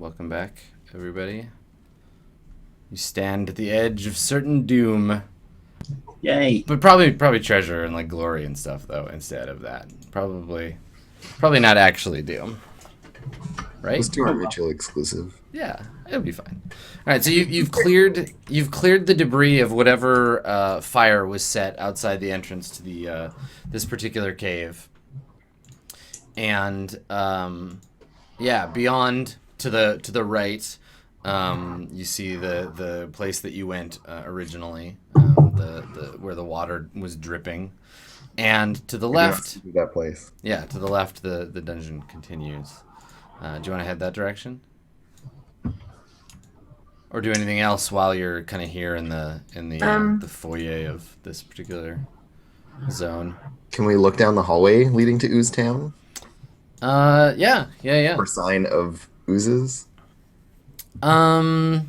welcome back, everybody. You stand at the edge of certain doom. Yay! But probably treasure and like glory and stuff though instead of that. Probably not actually doom. Right? Those two are mutually exclusive. Yeah, it'll be fine. All right, so you've cleared the debris of whatever fire was set outside the entrance to the this particular cave, and beyond to the right, you see the place that you went originally, the where the water was dripping, and to the left, that place. Yeah, to the left, the dungeon continues. Do you want to head that direction? Or do anything else while you're kind of here in the foyer of this particular zone? Can we look down the hallway leading to Ooze Town? Yeah. For sign of oozes? Yeah,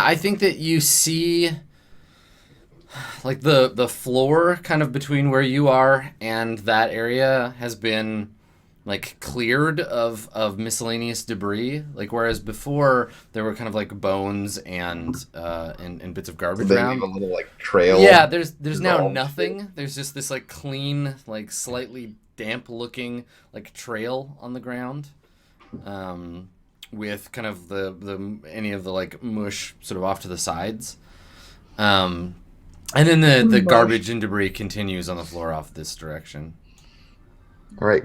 I think that you see like the floor kind of between where you are and that area has been like cleared of miscellaneous debris, like whereas before there were kind of like bones and bits of garbage around. A little like trail. Yeah, there's now nothing. There's just this like clean, like slightly damp looking like trail on the ground, with kind of the any of the like mush sort of off to the sides, and then the garbage and debris continues on the floor off this direction. All right.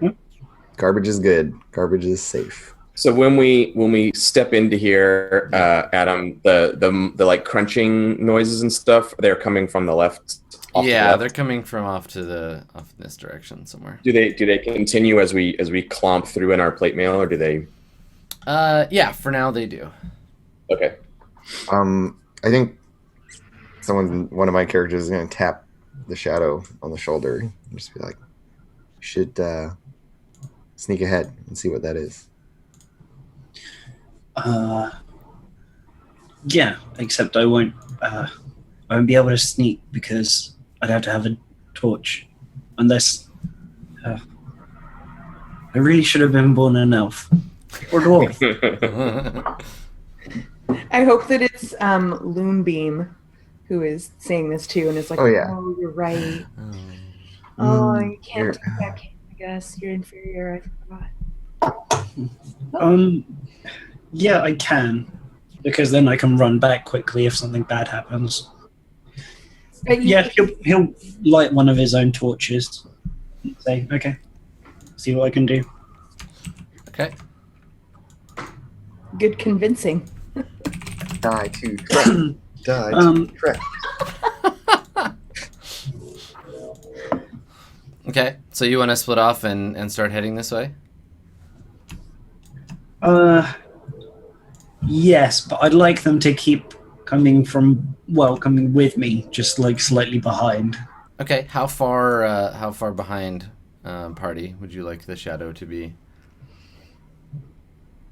Garbage is good. Garbage is safe. So when we step into here, Adam, the like crunching noises and stuff, they're coming from the left. They're coming from off this direction somewhere. Do they continue as we clomp through in our plate mail, or do they? Yeah, for now they do. Okay. I think one of my characters is gonna tap the shadow on the shoulder and just be like, "You should sneak ahead and see what that is." Yeah, except I won't be able to sneak because I'd have to have a torch, unless I really should have been born an elf or dwarf. I hope that it's Loonbeam who is saying this too, and it's like, oh yeah, oh, you're right. Oh, you can't do that. I guess you're inferior. I forgot. Yeah, I can, because then I can run back quickly if something bad happens. Yeah, he'll light one of his own torches and say, okay, see what I can do. Okay. Good convincing. Die to Trek. Die to Trek. Okay, so you want to split off and start heading this way? Yes, but I'd like them to keep coming with me, just like slightly behind. Okay, how far behind party would you like the shadow to be?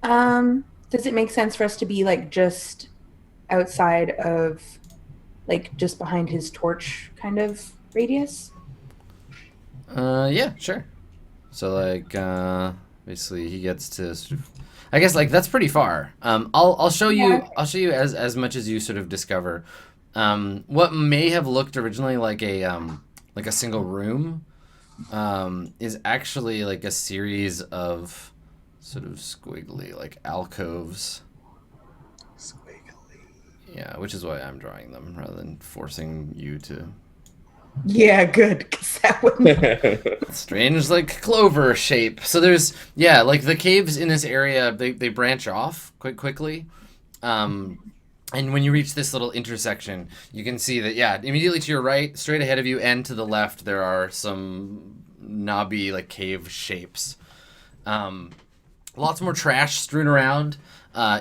Does it make sense for us to be like just outside of, like just behind his torch kind of radius? Yeah, sure. So like basically he gets to sort of, I guess like that's pretty far. I'll show you. Okay. I'll show you as much as you sort of discover. What may have looked originally like a single room is actually like a series of sort of squiggly like alcoves. Squiggly. Yeah, which is why I'm drawing them rather than forcing you to. Yeah, good, because that wouldn't... Strange, like, clover shape. So there's, yeah, like, the caves in this area, they branch off quite quickly. And when you reach this little intersection, you can see that, yeah, immediately to your right, straight ahead of you, and to the left, there are some knobby, like, cave shapes. Lots more trash strewn around.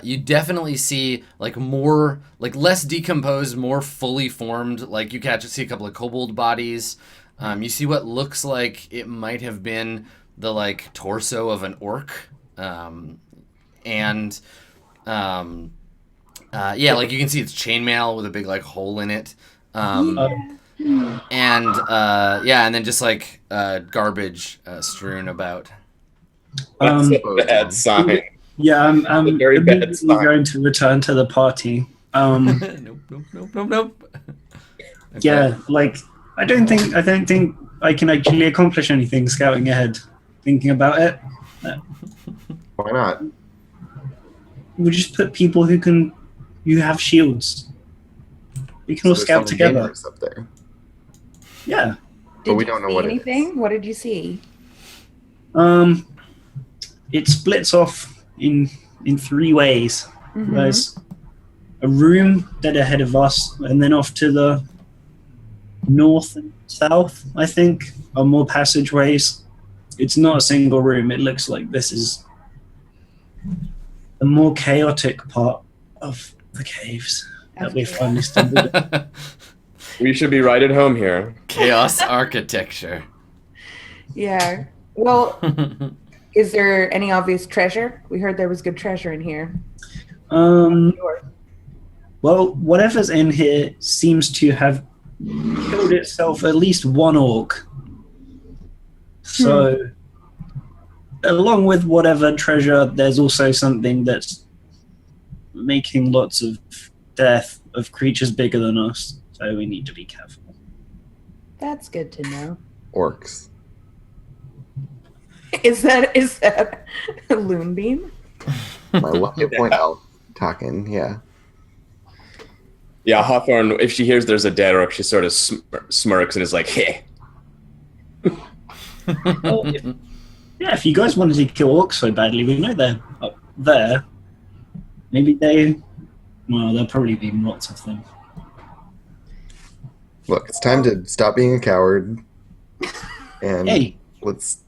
You definitely see like more, like less decomposed, more fully formed. Like you see a couple of kobold bodies. You see what looks like it might have been the like torso of an orc, and like you can see it's chainmail with a big like hole in it, and then just like garbage strewn about. That's a bad sign. Yeah, I'm very bad immediately sign. going to return to the party. Nope. Okay. Yeah, like I don't think I can actually accomplish anything scouting ahead. Thinking about it, Why not? we'll just put people who have shields. We can all There's scout something together. dangerous up there. Yeah. Did we you don't know see what it anything? What did you see? It splits off in 3 ways. Mhm. There's a room dead ahead of us, and then off to the north and south, I think, are more passageways. It's not a single room. It looks like this is the more chaotic part of the caves that we finally stumbled upon. We should be right at home here. Chaos architecture. Yeah. Well, is there any obvious treasure? We heard there was good treasure in here. Sure. Well, whatever's in here seems to have killed itself at least one orc. So, along with whatever treasure, there's also something that's making lots of death of creatures bigger than us. So we need to be careful. That's good to know. Orcs. Is that a loon beam? My lucky point elf talking, yeah. Yeah, Hawthorne, if she hears there's a dead orc, she sort of smirks and is like, hey. Well, if you guys wanted to kill orcs so badly, we know they're up there. Maybe there'll probably be lots of them. Look, it's time to stop being a coward. And Hey, let's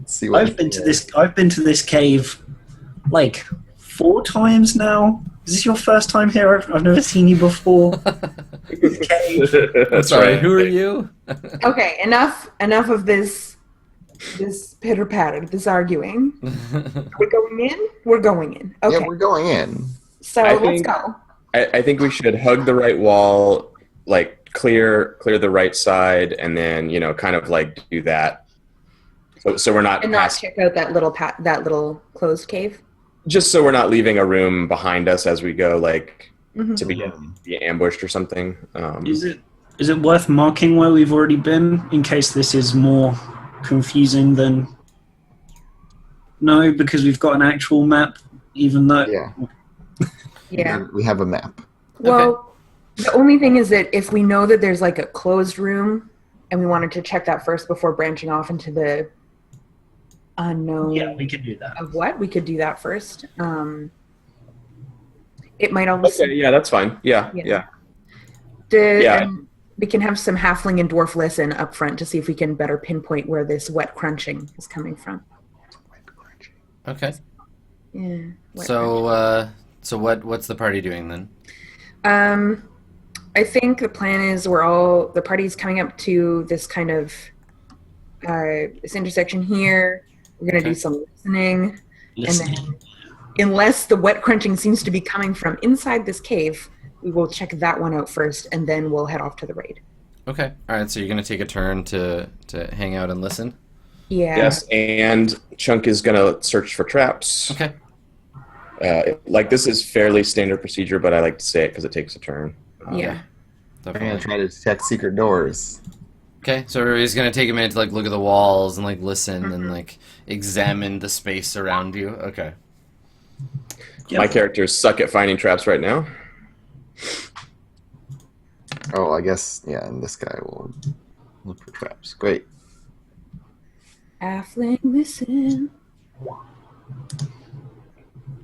see what I've been to this cave like 4 times now. Is this your first time here? I've never seen you before. This cave. That's Sorry, right. who are you? Okay, enough of this pitter patter, this arguing. Are we going in? We're going in. Okay. Yeah, we're going in. So I let's think- go. I think we should hug the right wall, like clear the right side, and then kind of like do that. So we're not And not check out that little closed cave. just so we're not leaving a room behind us as we go, like Mhm. to be ambushed or something. Is it worth marking where we've already been in case this is more confusing than? No, because we've got an actual map, even though. Yeah. Yeah. We have a map. Well, the only thing is that if we know that there's like a closed room and we wanted to check that first before branching off into the unknown Yeah, we could do that. of what, we could do that first. It might almost Okay, yeah, that's fine. Yeah. Yeah. Yeah. and we can have some halfling and dwarf listen up front to see if we can better pinpoint where this wet crunching is coming from. Okay. Yeah. wet So what's the party doing then? I think the plan is the party's coming up to this kind of this intersection here. We're gonna do some listening, Listen. and then unless the wet crunching seems to be coming from inside this cave, we will check that one out first, and then we'll head off to the raid. Okay. All right. So you're gonna take a turn to hang out and listen. Yeah. Yes, and Chunk is gonna search for traps. Okay. Like this is fairly standard procedure, but I like to say it because it takes a turn. Yeah. We're gonna Definitely. try to detect secret doors. Okay, so everybody's gonna take a minute to like look at the walls and like listen and like examine the space around you. Okay. Yep. My characters suck at finding traps right now. Oh, I guess, yeah, and this guy will look for traps. Great. Halfling, listen.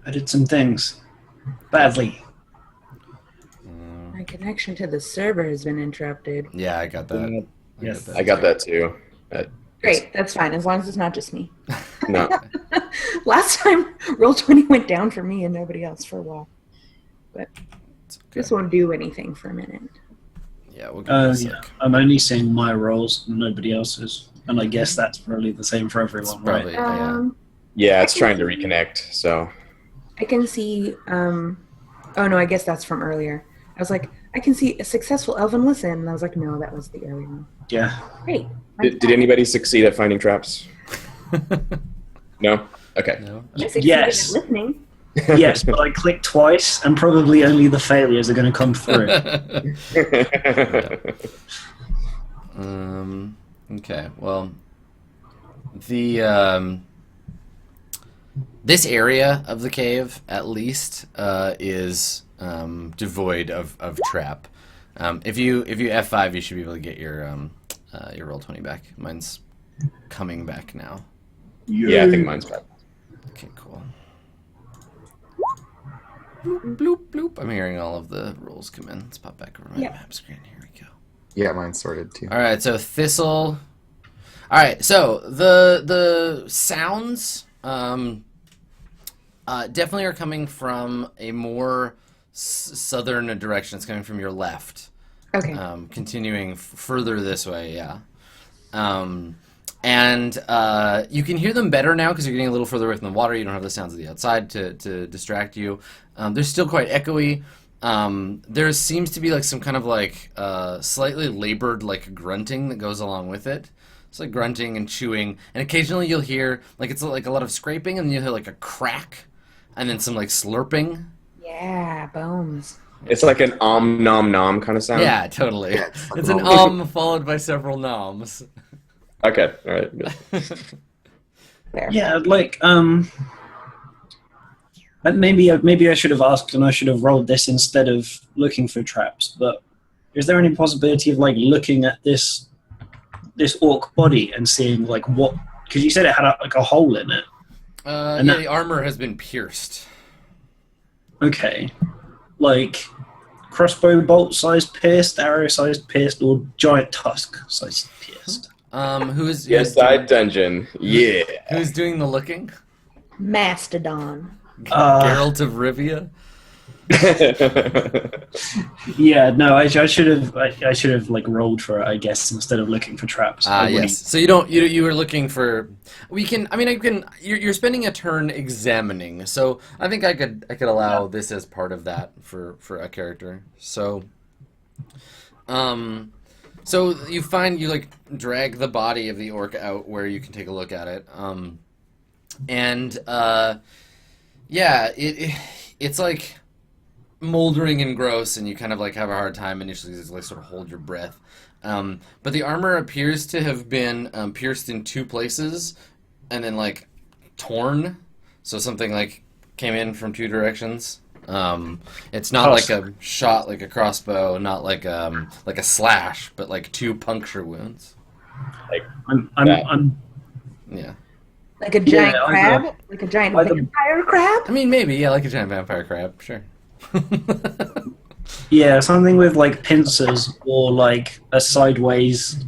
I did some things badly. My connection to the server has been interrupted. Yeah, I got that. Yes. I got that too. Great, that's fine, as long as it's not just me. No. Last time, Roll20 went down for me and nobody else for a while. But It's okay. this won't do anything for a minute. Yeah, we'll give it a Yeah, sec. I'm only seeing my rolls, and nobody else's, and I guess that's probably the same for everyone, It's probably right? Yeah, it's trying to reconnect. So I can see, oh no, I guess that's from earlier. I was like, I can see a successful elven listen, and I was like, no, that was the earlier one. Yeah. Great. did anybody succeed at finding traps? No. Okay. No. I succeeded Yes. in listening. Yes, but I clicked twice, and probably only the failures are going to come through. Okay. Well, the this area of the cave, at least, is devoid of trap. If you F5, you should be able to get your Roll20 back. Mine's coming back now. Yeah, I think mine's back. Okay, cool. Bloop, bloop, bloop. I'm hearing all of the rolls come in. Let's pop back over my map screen. Here we go. Yeah, mine's sorted too. All right, so Thistle. All right, so the sounds definitely are coming from a more southern direction. It's coming from your left. Okay. Continuing further this way, yeah. And you can hear them better now because you're getting a little further away from the water. You don't have the sounds of the outside to distract you. They're still quite echoey. There seems to be like some kind of like slightly labored like grunting that goes along with it. It's like grunting and chewing, and occasionally you'll hear like it's like a lot of scraping, and then you'll hear like a crack, and then some like slurping. Yeah, bones. It's like an nom nom kind of sound. Yeah, totally. Yeah, It's an followed by several noms. Okay. All right. Good. There. Yeah, like maybe I should have asked, and I should have rolled this instead of looking for traps. But is there any possibility of like looking at this orc body and seeing like what? Because you said it had like a hole in it. Yeah, the armor has been pierced. Okay, like crossbow bolt size pierced, arrow size pierced, or giant tusk size pierced. Who's Yes, side dungeon. Yeah. who's doing the looking? Mastodon. Geralt of Rivia. Yeah, no, I should have like rolled for it, I guess, instead of looking for traps. Yes. So you were looking for. You're spending a turn examining. So I think I could allow this as part of that for a character. So, so you like drag the body of the orc out where you can take a look at it. Yeah, it's like moldering and gross, and you kind of like have a hard time initially to like sort of hold your breath. But the armor appears to have been pierced in two places and then like torn, so something like came in from two directions. It's not like a shot like a crossbow, not like a slash, but like two puncture wounds. Like I'm Yeah. Like a giant Yeah, crab? Like a giant vampire crab? I mean, maybe, yeah, like a giant vampire crab, sure. yeah, something with like pincers or like a sideways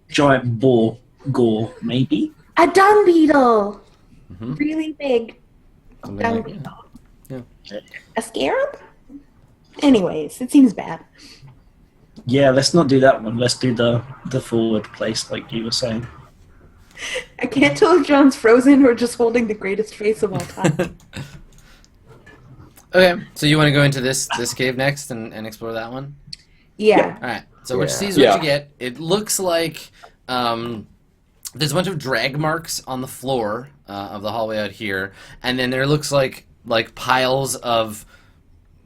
giant boar gore, maybe. A dung beetle! Mhm. Really big Something dung like beetle. Yeah. A scarab? Anyways, it seems bad. Yeah, let's not do that one. Let's do the forward place, like you were saying. I can't tell if John's frozen or just holding the greatest face of all time. Okay, so you want to go into this cave next and explore that one? Yeah. All right. So which Yeah. sees what Yeah. you get. It looks like there's a bunch of drag marks on the floor of the hallway out here, and then there looks like piles of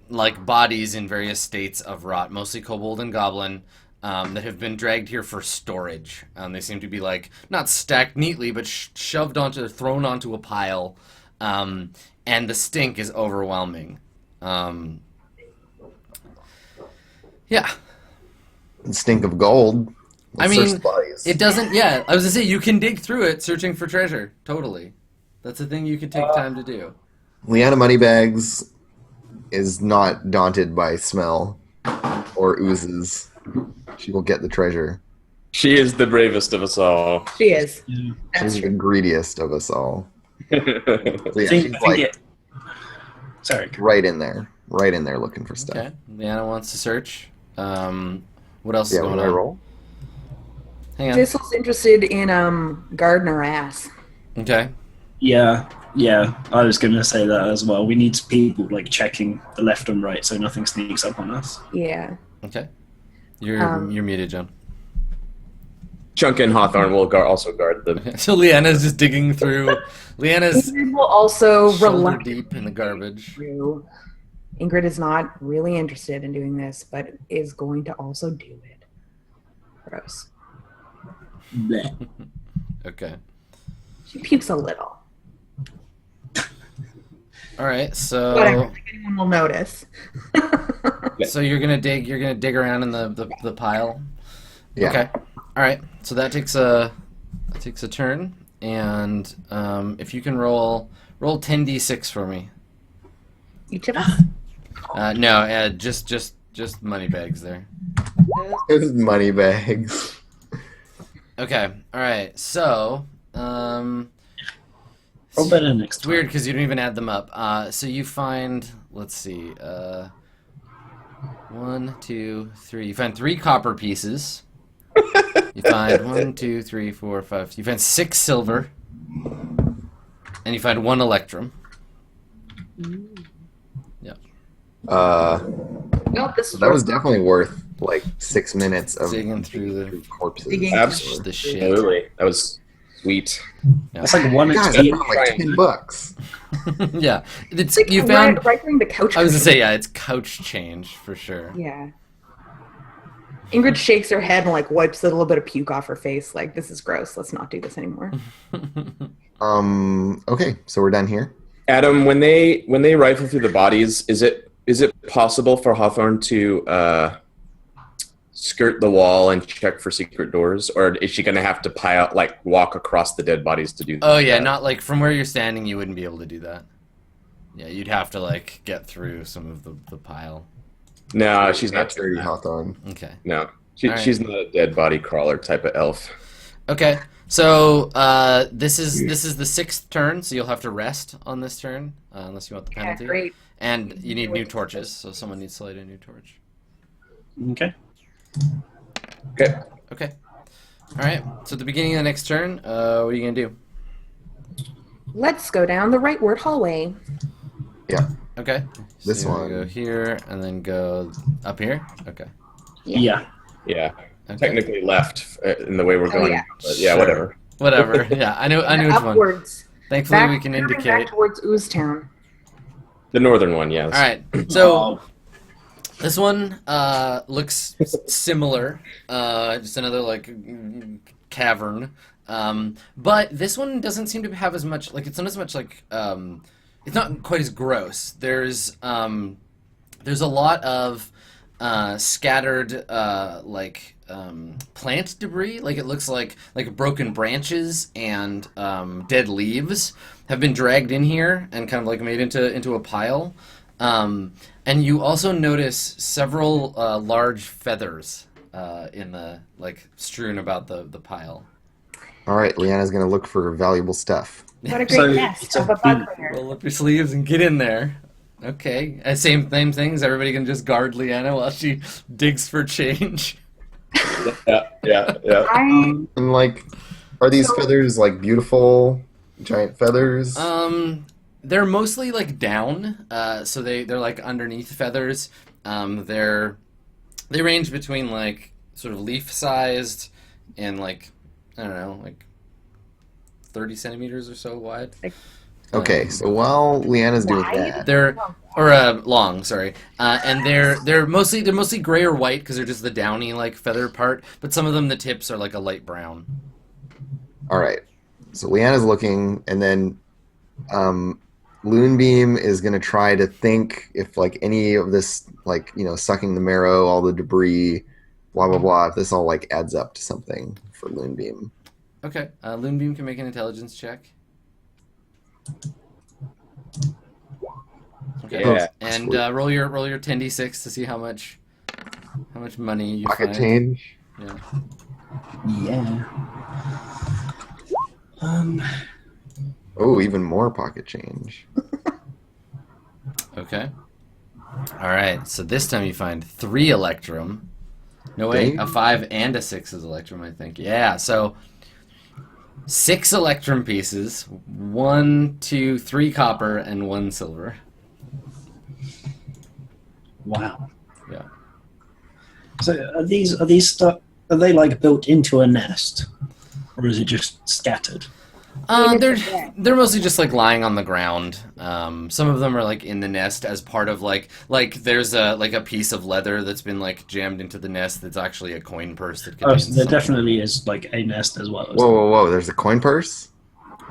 like bodies in various states of rot, mostly kobold and goblin, that have been dragged here for storage. They seem to be like not stacked neatly, but thrown onto a pile, and the stink is overwhelming. Yeah. Stink of gold. I Let's mean, search bodies. it doesn't. Yeah, I was gonna say you can dig through it searching for treasure. Totally, that's a thing you could take time to do. Leanna Moneybags is not daunted by smell or oozes. She will get the treasure. She is the bravest of us all. She is. Yeah. That's She's true. the greediest of us all. So yeah, Think- she's think like it- Sorry. right in there looking for stuff. Okay, Leanna wants to search. What else is Yeah, going when I on? roll. Hang on. Thistle's interested in gardener ass. Okay. Yeah, I was going to say that as well. We need people like checking the left and right so nothing sneaks up on us. Yeah. Okay. You're Um, muted, John. Chunk and Hawthorne will also guard them. So Leanna's just digging through. Leanna's Ingrid will also shoulder reluctantly deep in the garbage. through. Ingrid is not really interested in doing this, but is going to also do it. Gross. Bleh. Okay. She pukes a little. All right. Whatever. So I don't think anyone will notice. so you're gonna dig around in the pile. Yeah. Okay. All right. So that takes a turn, and if you can roll 10d6 for me. Each of us. No, just money bags there. It's money bags. Okay. All right. So Roll better next it's time. weird because you don't even add them up. So you find, let's see, 1, 2, 3. You find 3 copper pieces. You find 1, 2, 3, 4, 5. You find 6 silver, and you find 1 electrum. Yeah. Nope, this is That was definitely worth like 6 minutes of Digging through the corpses. Digging. Absolutely. the shit. Absolutely. That was sweet. That's like one Guys, XP. I found like $10. Yeah. It's, It's like you found. right during the couch. I was gonna cushion. say, yeah, it's couch change for sure. Yeah. Ingrid shakes her head and like wipes a little bit of puke off her face. Like, this is gross. Let's not do this anymore. Okay, so we're done here. Adam, when they rifle through the bodies, is it possible for Hawthorne to skirt the wall and check for secret doors, or is she going to have to walk across the dead bodies to do that? Oh yeah, not like from where you're standing, you wouldn't be able to do that. Yeah, you'd have to like get through some of the pile. No, she's not. Very Hawthorne. Okay. No, All right. she's not a dead body crawler type of elf. Okay. So this is the 6th turn, so you'll have to rest on this turn unless you want the Yeah, penalty. great. And you need new torches, so someone needs to light a new torch. Okay. Okay. Okay. All right. So at the beginning of the next turn, what are you gonna do? Let's go down the rightward hallway. Yeah. Okay. This so you're gonna one. go here and then go up here. Okay. Yeah. Yeah. Okay. Technically left in the way we're going. yeah. But yeah, Sure. whatever. Whatever. Yeah, I know which one. Upwards. Thankfully, Back, we can turning indicate. back towards Oozetown. The northern one, yes. All right. So this one looks similar. Just another like cavern. But this one doesn't seem to have as much. Like it's not as much like. It's not quite as gross. There's a lot of scattered plant debris. Like it looks like broken branches and dead leaves have been dragged in here and kind of like made into a pile. And you also notice several large feathers in the strewn about the pile. All right, Leanna's gonna look for valuable stuff. What a So great nest it's a of a bug cleaner. Roll up your sleeves and get in there. Okay. Same things. Everybody can just guard Leanna while she digs for change. Yeah. I And like, are these feathers like beautiful, giant feathers? They're mostly like down. So they're like underneath feathers. They range between like sort of leaf sized and like I don't know, like 30 centimeters or so wide. Okay, so while Leanna's doing Wide? that, They're long, sorry, and they're mostly gray or white because they're just the downy like feather part. But some of them, the tips are like a light brown. all right. So Leanna's looking, and then Loonbeam is gonna try to think if like any of this, like sucking the marrow, all the debris, blah blah blah. If this all like adds up to something for Loonbeam. Okay, Loonbeam can make an intelligence check. Okay, Yeah. and roll your 10d6 to see how much money you Pocket find. change. Yeah. Yeah. Oh, even more pocket change. Okay. All right. So this time you find 3 electrum. No wait, Damn. a 5 and a 6 is electrum, I think. Yeah. So 6 electrum pieces, 1, 2, 3 copper, and 1 silver. Wow. Yeah. So are these stuff? Are they like built into a nest, or is it just scattered? They're mostly just like lying on the ground. Some of them are like in the nest as part of like there's a piece of leather that's been like jammed into the nest that's actually a coin purse that Oh, contains so there something. definitely is like a nest as well. Whoa, whoa, whoa! There's a coin purse.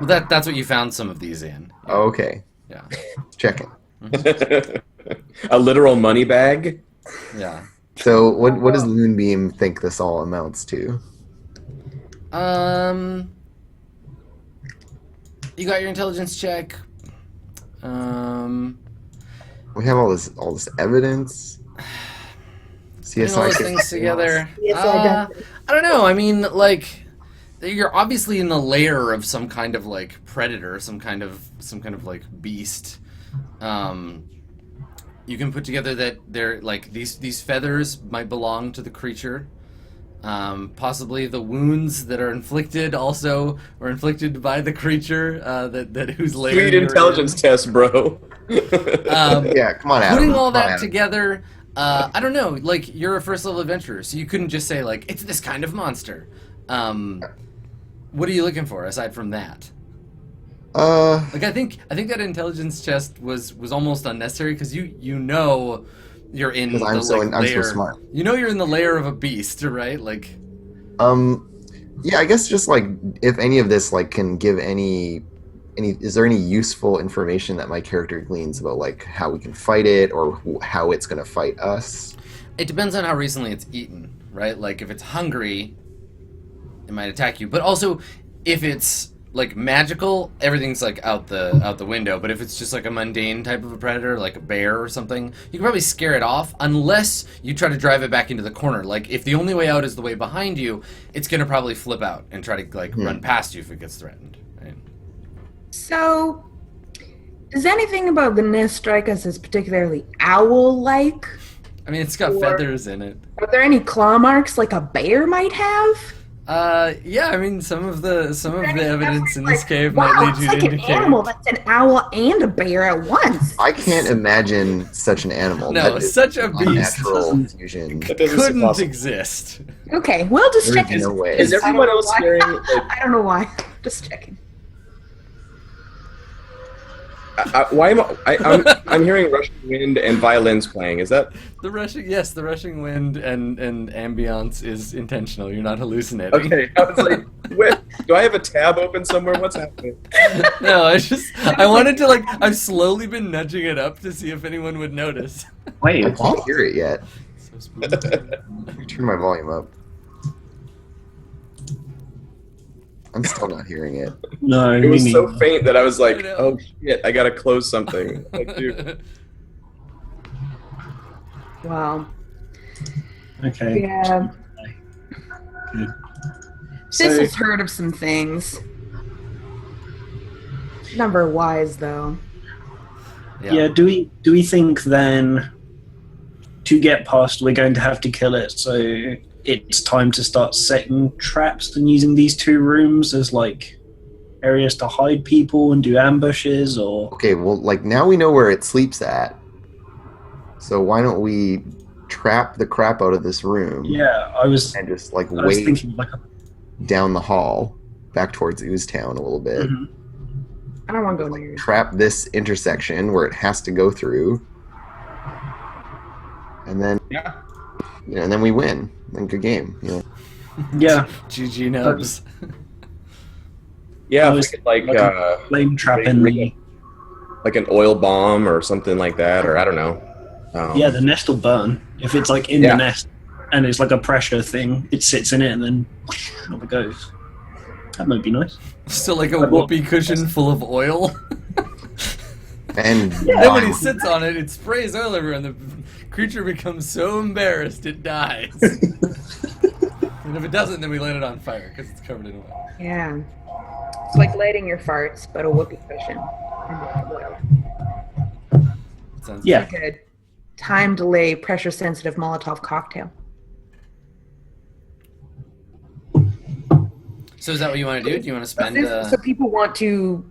Well, that's what you found some of these in. Oh, okay, Yeah. checking. A literal money bag. Yeah. So, what does Moonbeam think this all amounts to? You got your intelligence check. We have all this evidence. Putting all those CSI things together. CSI I don't know. I mean, like, you're obviously in the lair of some kind of like predator, some kind of like beast. You can put together that they're like these feathers might belong to the creature. Possibly the wounds that are inflicted also were inflicted by the creature that whose lair. Sweet you're intelligence in. test, bro. Yeah, come on, Adam. Putting all Come on, that Adam. together, I don't know. Like, you're a first level adventurer, so you couldn't just say like it's this kind of monster. What are you looking for aside from that? Like, I think that intelligence test was almost unnecessary because you know you're in the I'm so lair. smart. You know you're in the lair of a beast, right? Like, Yeah, I guess just like if any of this like can give any is there any useful information that my character gleans about like how we can fight it or how it's going to fight us? it depends on how recently it's eaten, right? Like, if it's hungry, it might attack you. But also, if it's like magical, everything's like out the window. But if it's just like a mundane type of a predator, like a bear or something, you can probably scare it off unless you try to drive it back into the corner. Like, if the only way out is the way behind you, it's gonna probably flip out and try to like run past you if it gets threatened. Right? So, does anything about the nest strike us as particularly owl-like? I mean, it's got Or- feathers in it. Are there any claw marks like a bear might have? Yeah. I mean, some of the evidence in this Like, cave wow, might lead it's you like to an indicate. animal that's an owl and a bear at once. I can't imagine such an animal. No, That is such a beast unnatural fusion. That doesn't seem couldn't possible. exist. Okay, well, just There's checking. no way. Is I don't everyone know else why. hearing? Like, I don't know why. Just checking. why am I'm hearing rushing wind and violins playing? Is that The rushing wind and ambiance is intentional. You're not hallucinating. okay? I was like, wait, do I have a tab open somewhere? What's happening? No, I wanted to like. I've slowly been nudging it up to see if anyone would notice. Wait, I what? can't hear it yet. So spooky. Let me turn my volume up. I'm still not hearing it. No, It was me so neither. faint that I was like, I know. oh shit, I gotta close something. Like, dude. Wow. Okay. Yeah. Good. Sissel's heard of some things. Never wise, though. Yeah. Do we think then to get past we're going to have to kill it? So it's time to start setting traps and using these two rooms as like areas to hide people and do ambushes, or Okay, well, like now we know where it sleeps at. So why don't we trap the crap out of this room yeah, I was and just like I was wait thinking like a, down the hall back towards Ooze Town a little bit. Mhm. I don't want to go near you. Trap this intersection where it has to go through, and then and then we win. Then good game. You know. yeah, GG nubs. Yeah, I if we was could like flame trap in the like an oil bomb or something like that, or I don't know. yeah, the nest will burn if it's like in Yeah. the nest and it's like a pressure thing. It sits in it and then off it goes. That might be nice. Still like a whoopee cushion full of oil. And Then when he sits on it, it sprays oil everywhere, and the creature becomes so embarrassed it dies. And if it doesn't, then we light it on fire because it's covered in oil. Yeah. It's like lighting your farts, but a whoopee cushion. And oil. Sounds Yeah. Like a time delay, pressure sensitive Molotov cocktail. So is that what you want to do? Do you want to spend? So people want to.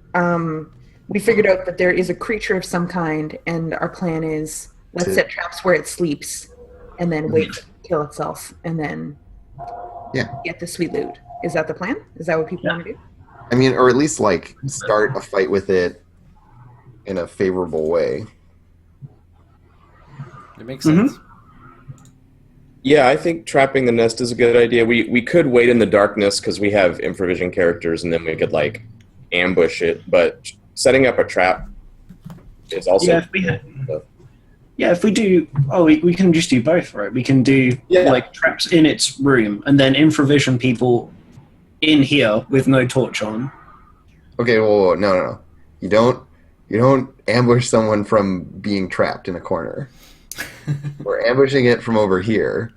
We figured out that there is a creature of some kind, and our plan is let's set traps where it sleeps, and then wait to kill itself, and then Yeah. get the sweet loot. Is that the plan? Is that what people Yeah. want to do? I mean, or at least like start a fight with it in a favorable way. It makes Mhm. sense. Yeah, I think trapping the nest is a good idea. We could wait in the darkness because we have improvision characters, and then we could like ambush it. But setting up a trap is also If we do, we can just do both, right? We can do like traps in its room, and then infravision people in here with no torch on. Okay, well, no. You don't ambush someone from being trapped in a corner. We're ambushing it from over here.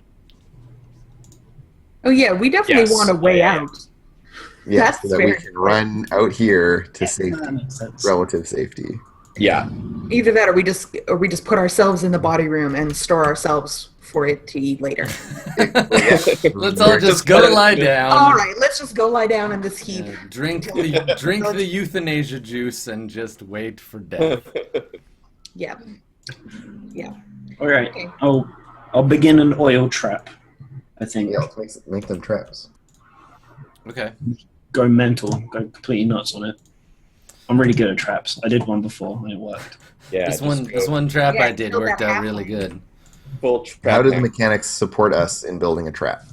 Oh yeah, we definitely want a way out. Yeah, That's so that we fair. can run out here to safety, That makes sense. relative safety. Yeah. Either that, or we just put ourselves in the body room and store ourselves for it to eat later. Let's all just go lie down. All right, let's just go lie down in this heap. Drink the euthanasia juice and just wait for death. Yeah. All right, Okay. I'll begin an oil trap. I think Yeah, let's make them traps. Okay. go mental, go completely nuts on it. I'm really good at traps. I did one before and it worked. Yeah. This just one trap Yeah, I did kill worked that out really good. full trap. How do the tank. mechanics support us in building a trap?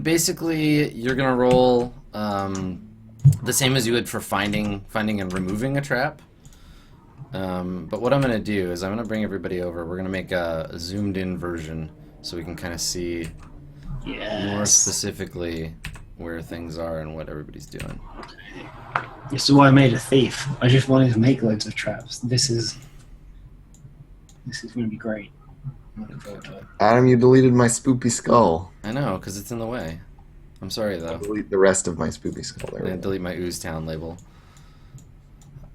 Basically, you're gonna roll the same as you would for finding and removing a trap. But what I'm gonna do is I'm gonna bring everybody over. We're gonna make a zoomed-in version so we can kind of see more Yes. specifically where things are and what everybody's doing. This is why I made a thief. I just wanted to make loads of traps. This is going to be great. I'm looking forward to it. Adam, you deleted my spoopy skull. I know, because it's in the way. I'm sorry though. Delete the rest of my spoopy skull. I'm There. gonna delete my Ooze Town label.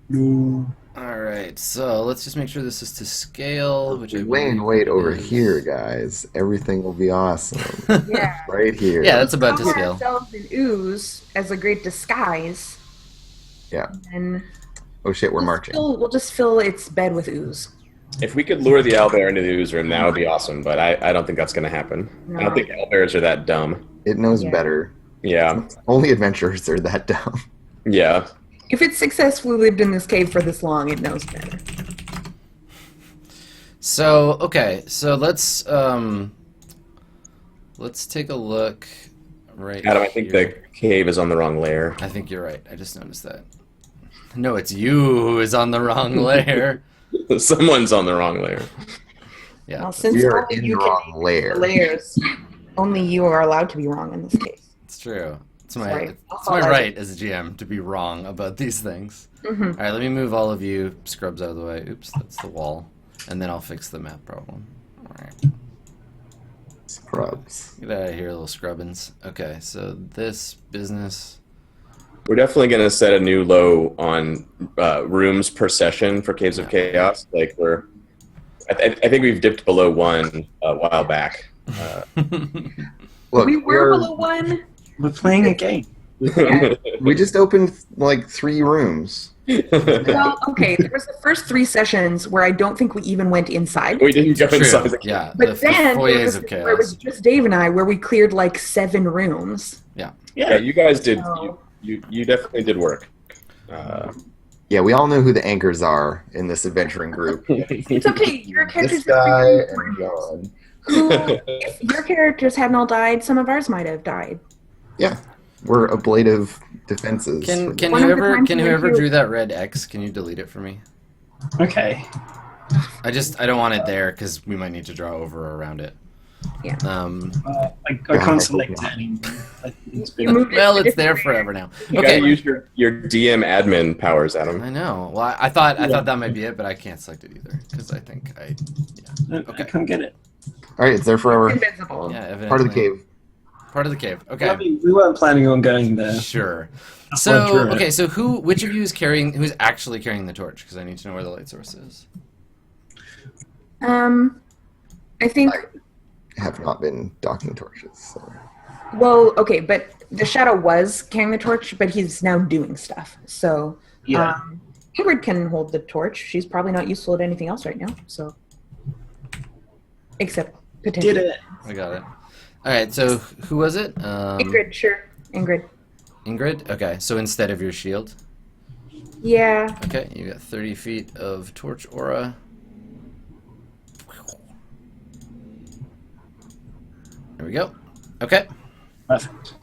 No. Alright, so let's just make sure this is to scale, which I Wait, believe wait it over is. here, guys. Everything will be awesome. Yeah. Right here. Yeah, that's about to Cover scale. ourselves in ooze as a great disguise. Yeah. And Oh shit, we're marching. we'll just fill its bed with ooze. If we could lure the owlbear into the ooze room, that would be awesome. But I don't think that's going to happen. I No. don't think owlbears are that dumb. It knows Yeah. better. Yeah. Only adventurers are that dumb. Yeah. If it's successfully lived in this cave for this long, it knows better. So, okay, so let's take a look right Adam, I think here. the cave is on the wrong layer. I think you're right. I just noticed that. No, it's you who is on the wrong layer. Someone's on the wrong layer. Yeah, Well, since We are only in you the can wrong make layer. the layers, only you are allowed to be wrong in this case. it's true. It's my Sorry. it's my right as a GM to be wrong about these things. Mm-hmm. All right, let me move all of you scrubs out of the way. Oops, that's the wall. And then I'll fix the map problem. All right. Scrubs. Get out of here, little scrubbins. Okay, so this business. We're definitely going to set a new low on rooms per session for Caves of Chaos. Like I think we've dipped below 1 a while back. Look, We were below 1. We're playing a game. we just opened like 3 rooms. Well, okay, there was the first 3 sessions where I don't think we even went inside. We didn't go True. inside the cave. Yeah, But the then there foyers was, of where it was chaos. just Dave and I where we cleared like 7 rooms. Yeah, Yeah. you guys did. So- You definitely did work. Yeah, we all know who the anchors are in this adventuring group. It's okay. Your This characters guy are and John. who, if your characters hadn't all died, some of ours might have died. Yeah, we're ablative defenses. Can One of the whoever times can we whoever went to- drew that red X, can you delete it for me? Okay. I don't want it there because we might need to draw over or around it. Yeah. I can't select it anymore. I think it's been- You moved it Well, to it's there different forever now. You Okay. gotta use your DM admin powers, Adam. I know. Well, I thought that might be it, but I can't select it either because I think I I can't get it. All right, it's there forever. Invincible. yeah evidently. Part of the cave. Part of the cave. I Okay. mean, we weren't planning on going there. Sure. That's why I So drew it. okay, so which of you is who's actually carrying the torch? Because I need to know where the light source is. I think. Have not been docking torches. So. Well, okay, but the shadow was carrying the torch, but he's now doing stuff. So, Yeah. Ingrid can hold the torch. She's probably not useful at anything else right now. So, except potentially. Did it. I got it. All right, so who was it? Ingrid, sure. Ingrid. Ingrid? Okay, so instead of your shield. Yeah. Okay, you got 30 feet of torch aura. There we go. Okay. Perfect.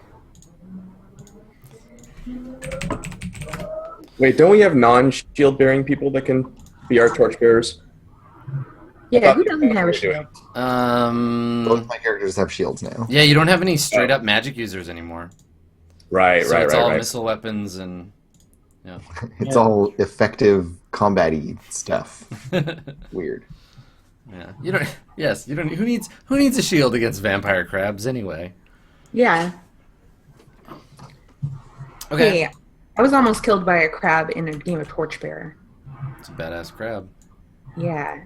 Wait, don't we have non-shield bearing people that can be our torchbearers? Yeah, who doesn't have a shield? Both my characters have shields now. Yeah, you don't have any straight up magic users anymore. Right, So right, it's right, all right. missile weapons and It's Yeah. all effective combat-y stuff. Weird. yeah. You don't. Yes, you don't. Who needs a shield against vampire crabs anyway? Yeah. Okay. Hey, I was almost killed by a crab in a game of Torchbearer. It's a badass crab. Yeah.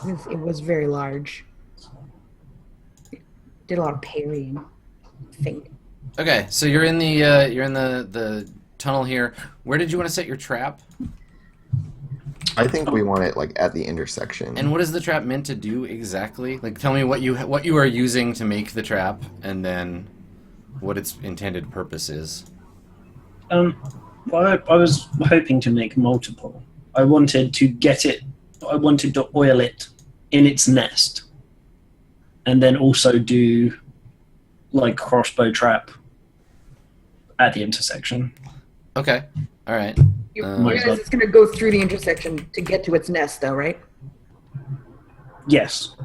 It was very large. Did a lot of parrying. I think. Okay, so you're in the tunnel here. Where did you want to set your trap? I think we want it like at the intersection. And what is the trap meant to do exactly? Like, tell me what you are using to make the trap, and then what its intended purpose is. Well, I was hoping to make multiple. I wanted to oil it in its nest, and then also do like crossbow trap at the intersection. Okay, all right. You Um, realize it's going to go through the intersection to get to its nest, though, right? Yes.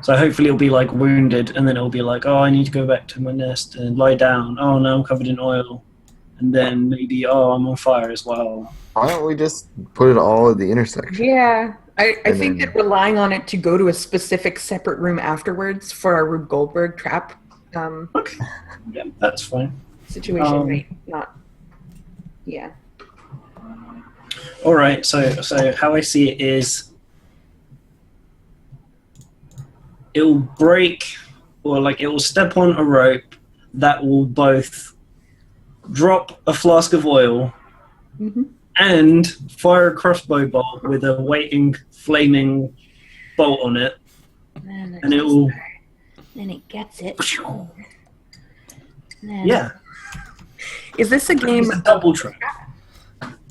So hopefully it'll be like wounded, and then it'll be like, oh, I need to go back to my nest and lie down. Oh, no, I'm covered in oil. And then maybe, oh, I'm on fire as well. Why don't we just put it all at the intersection? Yeah. I And think then- that relying on it to go to a specific separate room afterwards for our Rube Goldberg trap Okay. Yeah, that's fine. situation might not. Yeah. All right. So how I see it is, it'll break, or like it will step on a rope that will both drop a flask of oil Hmm. and fire a crossbow bolt with a waiting flaming bolt on it, and it will. Then it gets it. Then Yeah, Is this a game? it's a double trap.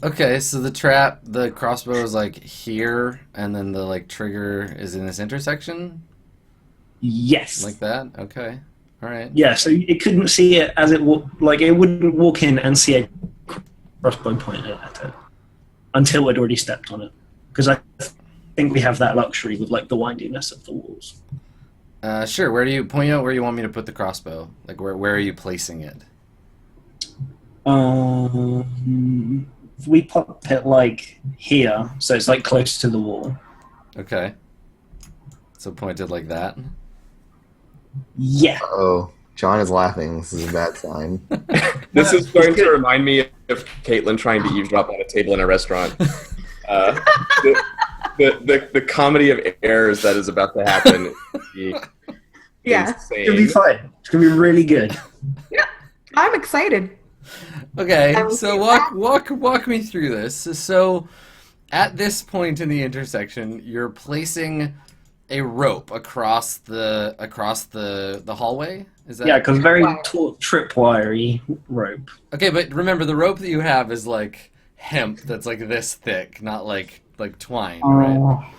Okay, so the crossbow is like here, and then the like trigger is in this intersection, Yes. like that. Okay, all right. Yeah, so it couldn't see it as it it wouldn't walk in and see a crossbow pointed at it until it already stepped on it. Because I think we have that luxury with like the windiness of the walls. Sure. Where do you point out where you want me to put the crossbow? Like where are you placing it? If we pop it like here, so it's like close to the wall. Okay. So pointed like that. Yeah. Oh, John is laughing. This is a bad sign. This is going to remind me of Caitlin trying to eavesdrop on a table in a restaurant. The comedy of errors that is about to happen is Yeah. It's gonna be insane. fine. It's gonna be really good. I'm excited. Okay, I will so see walk me through this. So at this point in the intersection, you're placing a rope across the hallway. Is that Yeah, because very Wow. taut tripwire-y rope. Okay, but remember the rope that you have is like hemp that's like this thick, not like twine, right?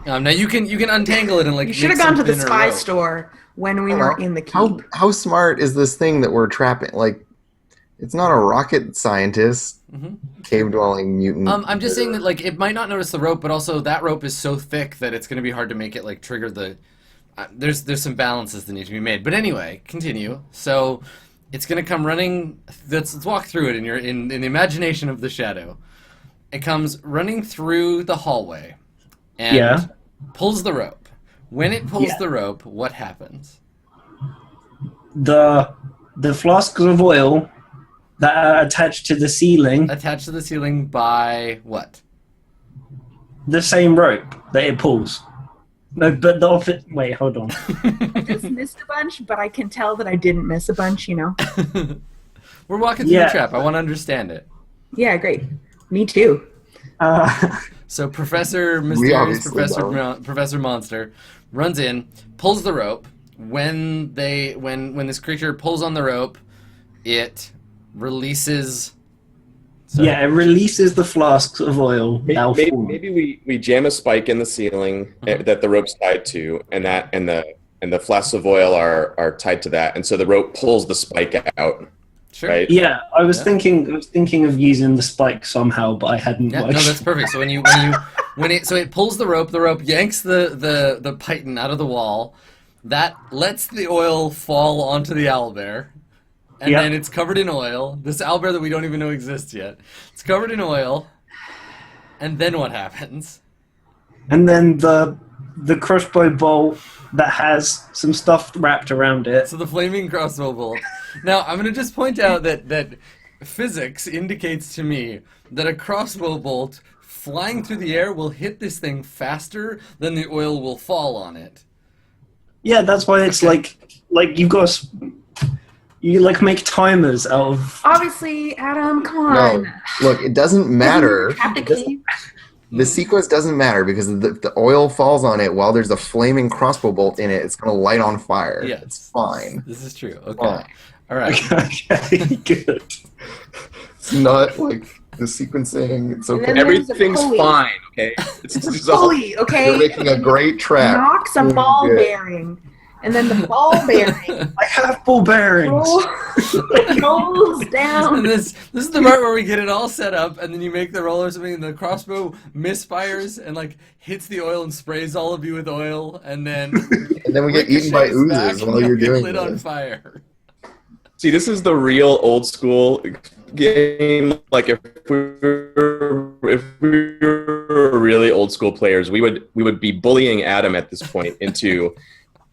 Now you can untangle it and like You should have make gone to some the thinner spy rope. store when we were in the keep. How smart is this thing that we're trapping? Like, it's not a rocket scientist, Mhm. cave-dwelling mutant. I'm just saying that like it might not notice the rope, but also that rope is so thick that it's going to be hard to make it like trigger the. There's some balances that need to be made. But anyway, continue. So it's going to come running. Let's walk through it in the imagination of the shadow. It comes running through the hallway, and Yeah. pulls the rope. When it pulls Yeah. the rope, what happens? The flasks of oil that are attached to the ceiling, Attached to the ceiling by what? the same rope that it pulls. No, but the opposite. Wait, hold on. I just missed a bunch, but I can tell that I didn't miss a bunch, you know? We're walking through Yeah. the trap. I want to understand it. Yeah, great. Me too. So Professor We Mysterious, obviously don't. Professor Monster runs in, pulls the rope. when this creature pulls on the rope, it releases. Yeah, it releases the flasks of oil. Now Maybe we jam a spike in the ceiling that the rope's tied to, and the flasks of oil are tied to that, and so the rope pulls the spike out. Sure. Right? Yeah, I was thinking of using the spike somehow, but I hadn't. Yeah, no, that's perfect. So it pulls the rope yanks the python out of the wall, that lets the oil fall onto the owlbear, and then it's covered in oil. This owlbear that we don't even know exists yet. It's covered in oil, and then what happens? And then the crossbow bolt that has some stuff wrapped around it. So the flaming crossbow bolt. Now, I'm going to just point out that physics indicates to me that a crossbow bolt flying through the air will hit this thing faster than the oil will fall on it. Yeah, that's why it's like you make timers out of. Obviously, Adam, come on. No, look, it doesn't matter. The sequence doesn't matter because the oil falls on it while there's a flaming crossbow bolt in it. It's going to light on fire. Yeah, it's fine. This is true. Okay. Fine. All right. Okay, good. It's not like the sequencing. It's okay. then Everything's pulley. fine. Okay. It's Pulley, okay? You're making a great trap. Knocks a Doing ball good. bearing. And then the ball bearing I have ball bearings. rolls down. And this is the part where we get it all set up, and then you make the roll or something, and the crossbow misfires and hits the oil and sprays all of you with oil, and then And then we get eaten by ricochets back oozes and while you you're get doing lit on this. fire. See, this is the real old school game. Like if we were really old school players, we would be bullying Adam at this point into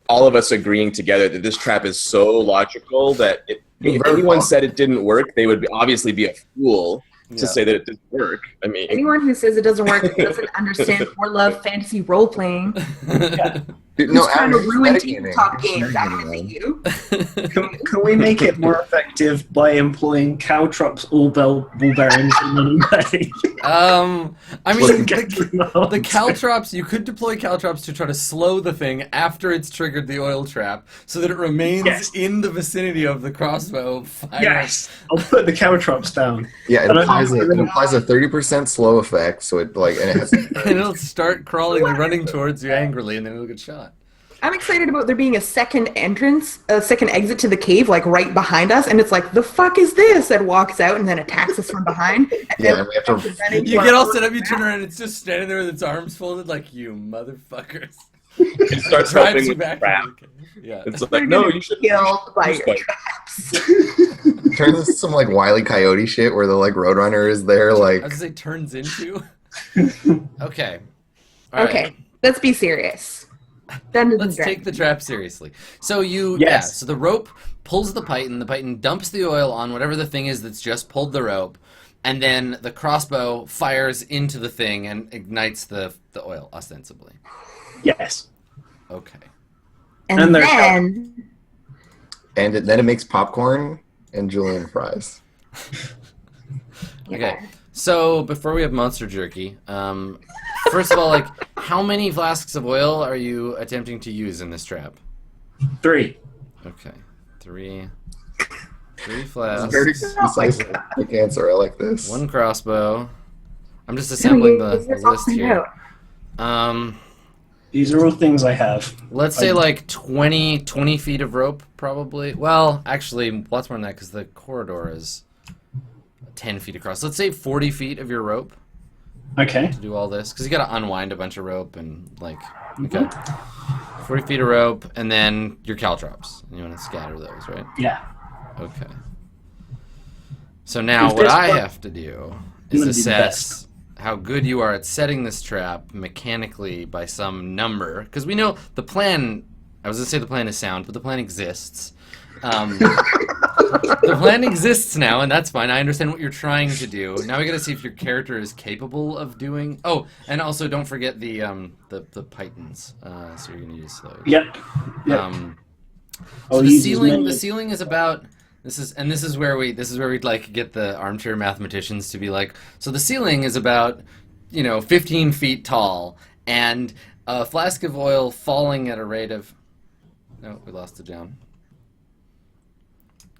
all of us agreeing together that this trap is so logical that if anyone said it didn't work, they would obviously be a fool to say that it didn't work. I mean, Anyone who says it doesn't work doesn't understand or love fantasy role playing. Dude, Who's trying to Adam, it's ruin metagaming. tabletop It's games? That metagaming, would be man. you. Can we make it more effective by employing caltrops, all ball bearings in any way? I mean, the the caltrops, you could deploy caltrops to try to slow the thing after it's triggered the oil trap, so that it remains in the vicinity of the crossbow fire. Yes, I'll put the caltrops down. Yeah, it But I implies don't a really- 30% slow effect, so it and it has. And it'll start crawling and running towards you angrily, and then it'll get shot. I'm excited about there being a second exit to the cave, right behind us, and it's like, the fuck is this? And walks out and then attacks us from behind. And Yeah, then and we have to. run into You our get all first set up, you map. turn around, and it's just standing there with its arms folded, like, you motherfuckers. it starts Drives helping you with the back. trap. into the cave. Yeah. It's We're like, no, gonna you should be killed by use your spike. traps. Turns into some Wile E. Coyote shit where the Roadrunner is there, I was like. gonna say turns into. Okay. All Okay, right. let's be serious. Dungeons Let's and take the trap seriously. So Yes. so the rope pulls the python dumps the oil on whatever the thing is that's just pulled the rope, and then the crossbow fires into the thing and ignites the oil, ostensibly. Yes. Okay. And And there's then And then it makes popcorn and julienne fries. Okay. So before we have monster jerky, first of all, how many flasks of oil are you attempting to use in this trap? 3. Okay. Three flasks. Very precise, quick answer. I like this. One crossbow. I'm just assembling the list here. These are all things I have. Let's say 20 feet of rope, probably. Well, actually, lots more than that because the corridor is 10 feet across. Let's say 40 feet of your rope Okay. to do all this because you got to unwind a bunch of rope and okay, 40 feet of rope, and then your caltrops. And you want to scatter those, right? Yeah. Okay. So now Is what this I what- have to do I'm is gonna be the assess how good you are at setting this trap mechanically by some number. Because we know the plan, I was going to say the plan is sound, but the plan exists. The plan exists now, and that's fine. I understand what you're trying to do. Now we got to see if your character is capable of doing... Oh, and also don't forget the pythons. So you're going to use those. Yep. Yep. So I'll the use as ceiling many- the ceiling is about this is where we'd get the armchair mathematicians to be like, so the ceiling is about 15 feet tall, and a flask of oil falling at a rate of No, we lost to John.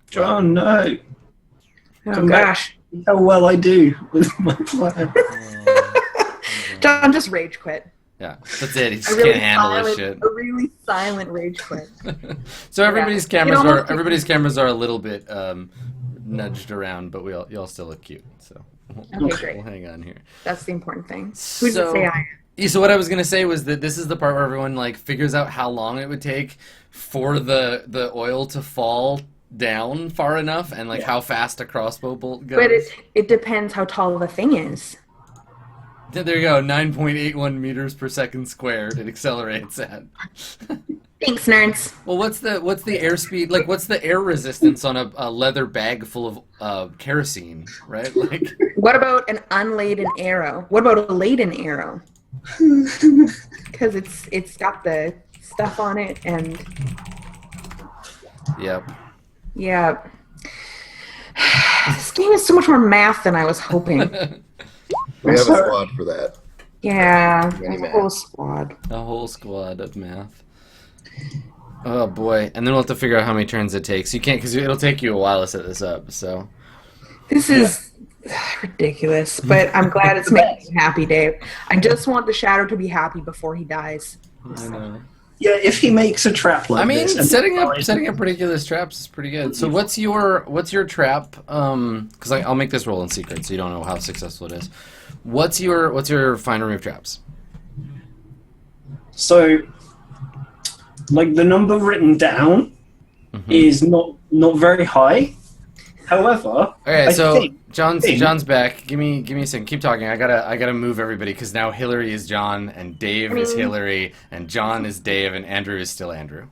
John, no. Oh Come back. gosh. How well I do with my plan. John just rage quit. Yeah, that's it. He just A really can't handle this silent, shit. a really silent rage quit. So everybody's Yeah. cameras You know, are everybody's cameras are a little bit nudged around, but y'all still look cute. So Okay, great. we'll hang on here. That's the important thing. Who did So- say I am? Yeah, so what I was gonna say was that this is the part where everyone like figures out how long it would take for the oil to fall down far enough, and like how fast a crossbow bolt goes. But it depends how tall the thing is. There you go, 9.81 meters per second squared. It accelerates at. Thanks, nerds. Well, what's the airspeed? Like, what's the air resistance on a leather bag full of kerosene? Right? Like, What about an unladen arrow? What about a laden arrow? Because it's got the stuff on it, and yep. yeah. This game is so much more math than I was hoping. We have a squad for that. Yeah, Many a whole squad. A whole squad of math. Oh boy! And then we'll have to figure out how many turns it takes. You can't, because it'll take you a while to set this up. So. This is ridiculous, but I'm glad it's making you happy, Dave. I just want the shadow to be happy before he dies. I know. Yeah, if he makes a trap like I mean, this, and setting dies- up ridiculous traps is pretty good. So what's your trap? Because I'll make this roll in secret, so you don't know how successful it is. What's your find and remove traps? So, like the number written down is not very high. However, Okay, I so think- John's back. Give me a second. Keep talking. I gotta move everybody because now Hillary is John and Dave is Hillary and John is Dave and Andrew is still Andrew.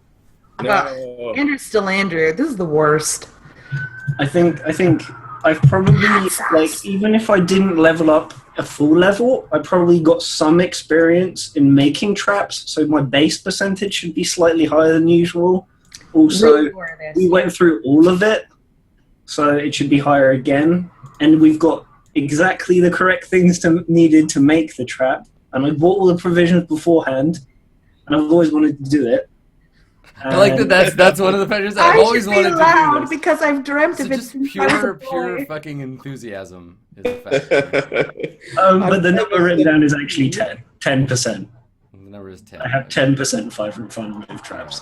No. Andrew's still Andrew. This is the worst. I think I've probably like even if I didn't level up a full level, I probably got some experience in making traps, so my base percentage should be slightly higher than usual. Also, Really aware of this. we went through all of it, so it should be higher again. And we've got exactly the correct things needed to make the trap. And I bought all the provisions beforehand, and I've always wanted to do it. I like that. That's one of the pleasures I've always should wanted be to loud do. This. because I've dreamt So of it just since I was a pure boy. fucking enthusiasm is the fact. But the number written down is actually 10%. The number is 10. I have 10% fun remove traps.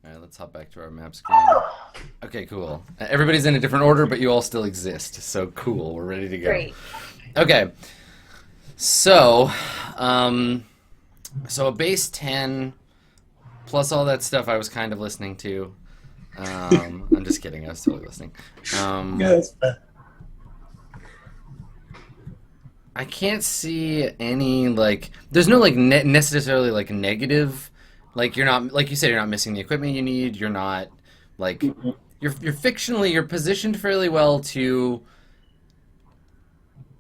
All right, let's hop back to our map screen. Okay, cool. Everybody's in a different order, but you all still exist. So cool. We're ready to go. Great. Okay. So, so a base 10 plus all that stuff I was kind of listening to. I'm just kidding. I was totally listening. I can't see any like. There's no like necessarily like negative. Like you're not, like you said, you're not missing the equipment you need. You're not like you're fictionally, you're positioned fairly well to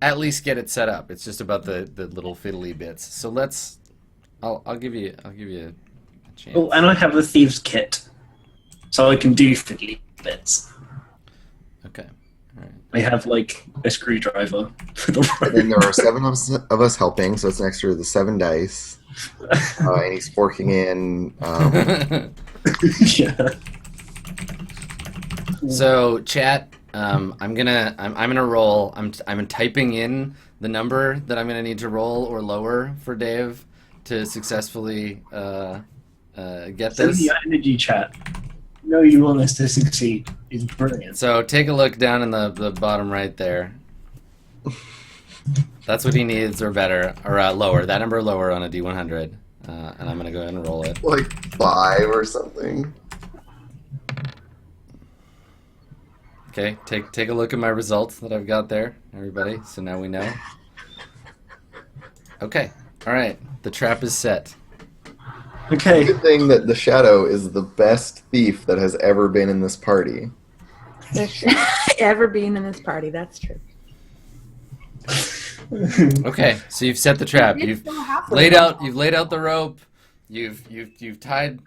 at least get it set up. It's just about the little fiddly bits. So I'll give you a chance. Oh, and I have a thieves kit, so I can do fiddly bits. Okay. All right. I have like a screwdriver for the And then there are 7 of us helping, so it's an extra the 7 dice. And he's forking in. yeah. So chat, I'm gonna roll. I'm typing in the number that I'm gonna need to roll or lower for Dave to successfully get Send this. the energy chat. No, you want us to succeed. It's brilliant. So take a look down in the bottom right there. That's what he needs, or better, or lower. That number lower on a D100, and I'm gonna go ahead and roll it. Like 5 or something. Okay, take a look at my results that I've got there, everybody. So now we know. Okay, all right. The trap is set. Okay. Good thing that the Shadow is the best thief that has ever been in this party. Ever being in this party, that's true. Okay, so you've set the trap. You've laid out the rope. You've tied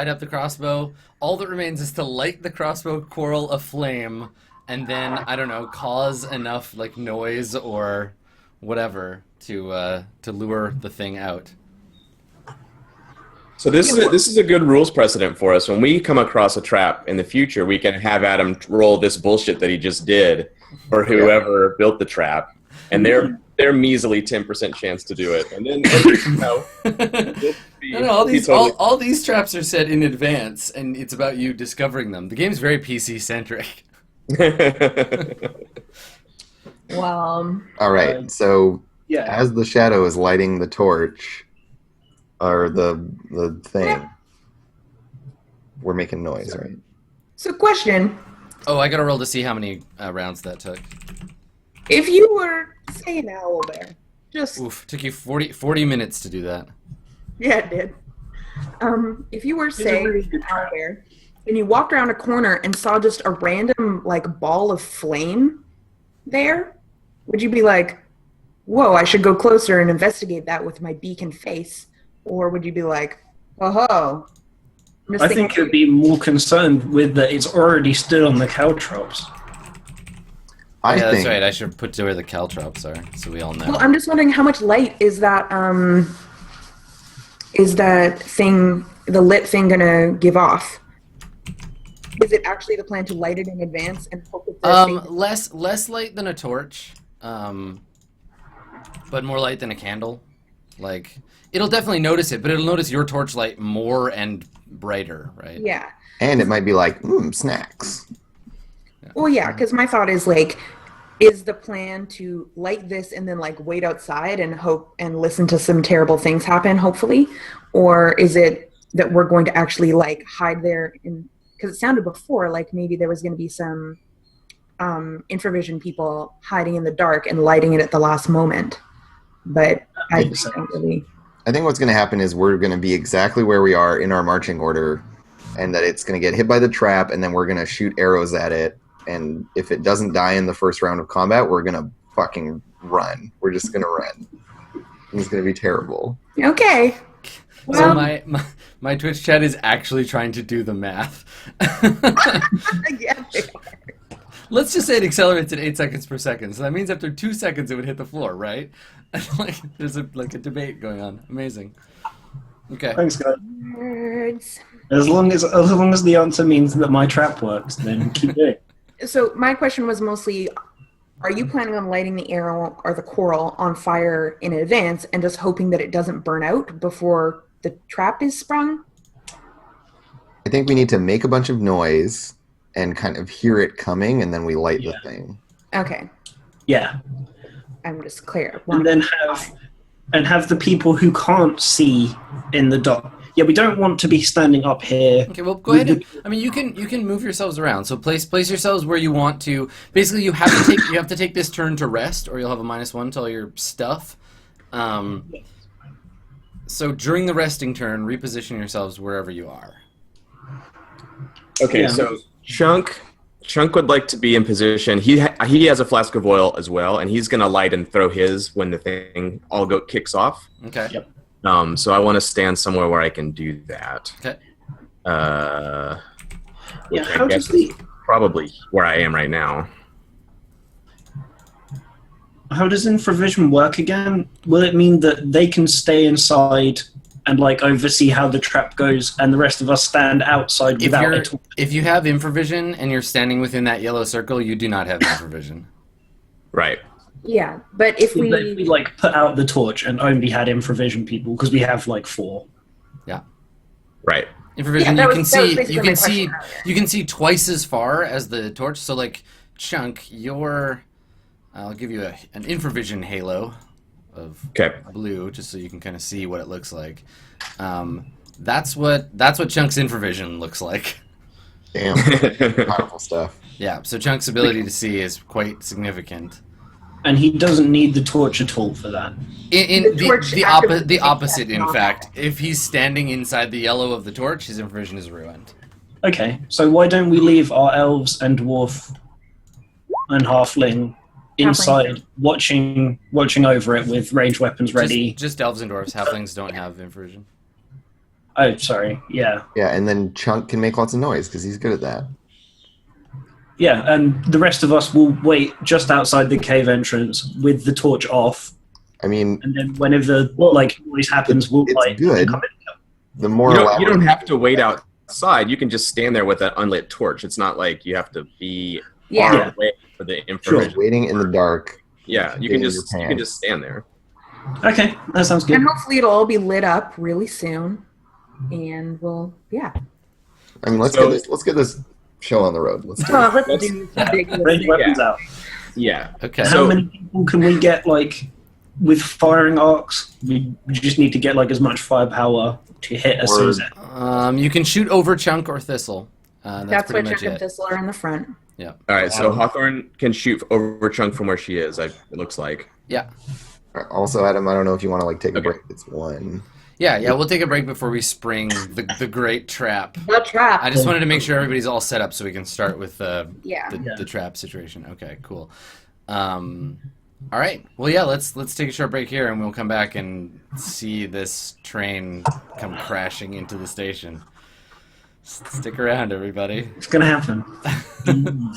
up the crossbow. All that remains is to light the crossbow quarrel aflame, and then I don't know, cause enough like noise or whatever to lure the thing out. So this is a good rules precedent for us. When we come across a trap in the future, we can have Adam roll this bullshit that he just did, or whoever built the trap, and they're measly 10% chance to do it, and then all these traps are set in advance, and it's about you discovering them. The game's very PC centric. Well. All right. So Yeah. as the shadow is lighting the torch, or the thing, we're making noise, right? So question. Oh, I gotta roll to see how many rounds that took. If you were, say, an owl bear, just... Oof, took you 40 minutes to do that. Yeah, it did. If you were, It's a say, really an good owl trap. bear, and you walked around a corner and saw just a random, like, ball of flame there, would you be like, whoa, I should go closer and investigate that with my beak and face? Or would you be like, oh, I think it would be more concerned with that it's already stood on the caltrops. I Yeah, think that's right. I should put to where the caltrops are, so we all know. Well, I'm just wondering how much light is that thing, the lit thing, gonna give off? Is it actually the plan to light it in advance and hope that the thing... Less light than a torch, but more light than a candle. Like, it'll definitely notice it, but it'll notice your torchlight more and brighter, right? Yeah. and it might be like, snacks. Well, yeah, because my thought is like, is the plan to light this and then like wait outside and hope and listen to some terrible things happen, hopefully? Or is it that we're going to actually like hide there in, because it sounded before like maybe there was going to be some infravision people hiding in the dark and lighting it at the last moment. But I just don't really... I think what's going to happen is we're going to be exactly where we are in our marching order, and that it's going to get hit by the trap, and then we're going to shoot arrows at it. And if it doesn't die in the first round of combat, we're going to fucking run. We're just going to run. It's going to be terrible. Okay. So Well, my Twitch chat is actually trying to do the math. yeah, they are. Let's just say it accelerates at 8 seconds per second. So that means after 2 seconds it would hit the floor, right? Like there's a debate going on. Amazing. Okay. Thanks, guys. Nerds. As long as the answer means that my trap works, then keep doing it. So my question was mostly, are you planning on lighting the arrow or the coral on fire in advance and just hoping that it doesn't burn out before the trap is sprung? I think we need to make a bunch of noise and kind of hear it coming, and then we light the thing. Okay, Yeah, I'm just clear. and then have the people who can't see in the dark. Yeah, we don't want to be standing up here. Okay, well, go ahead. I mean, you can move yourselves around. So place yourselves where you want to. Basically, you have to take this turn to rest, or you'll have a -1 to all your stuff. So during the resting turn, reposition yourselves wherever you are. Okay, Yeah. so Chunk would like to be in position. He has a flask of oil as well, and he's gonna light and throw his when the thing all kicks off. Okay. Yep. So I want to stand somewhere where I can do that. Okay. Which Yeah, how I guess does the is probably where I am right now. How does infravision work again? Will it mean that they can stay inside and like oversee how the trap goes, and the rest of us stand outside without it? If you have infravision and you're standing within that yellow circle, you do not have infravision. Right. Yeah, but if We we... like put out the torch and only had infravision people, because we have like 4. Right. Infravision, Yeah, that you was can basically see my question earlier. you can see twice as far as the torch. So like Chunk, I'll give you an infravision halo of Okay. blue, just so you can kind of see what it looks like. That's what Chunk's infravision looks like. Damn, powerful stuff. Yeah, so Chunk's ability to see is quite significant. And he doesn't need the torch at all for that. In The torch the activates opposite, that in knockback. fact, if he's standing inside the yellow of the torch, his infravision is ruined. Okay, so why don't we leave our elves and dwarf and halfling inside, watching over it with ranged weapons ready? Just elves and dwarves. Halflings don't have infravision. Oh, sorry. Yeah, Yeah, and then Chunk can make lots of noise because he's good at that. yeah, and the rest of us will wait just outside the cave entrance with the torch off, I mean, and then whenever the noise happens, we'll it's light good. and come in. the more You elaborate. don't have to wait outside. You can just stand there with an unlit torch. It's not like you have to be Yeah. far away for the information. waiting in the dark. Yeah, you Get can in just your you can just stand there. Okay, that sounds good. And hopefully it'll all be lit up really soon. And we'll, yeah. I mean, let's get this show on the road. Let's do Oh, it. let's do some big Range weapons out. Yeah. Okay. How So- many people can we get, like, with firing arcs? We just need to get, like, as much firepower to hit as soon as it. You can shoot over Chunk or Thistle. That's That's why pretty much Chuck and it. Thistle are in the front. All right. So Hawthorne can shoot over Chunk from where she is. It looks like. Yeah. Also, Adam, I don't know if you want to like take a Okay. break. It's one. Yeah. We'll take a break before we spring the great trap. The trap. I just wanted to make sure everybody's all set up so we can start with Yeah. the trap situation. Okay, cool. All right. Well, yeah. Let's take a short break here, and we'll come back and see this train come crashing into the station. Stick around, everybody. It's going to happen.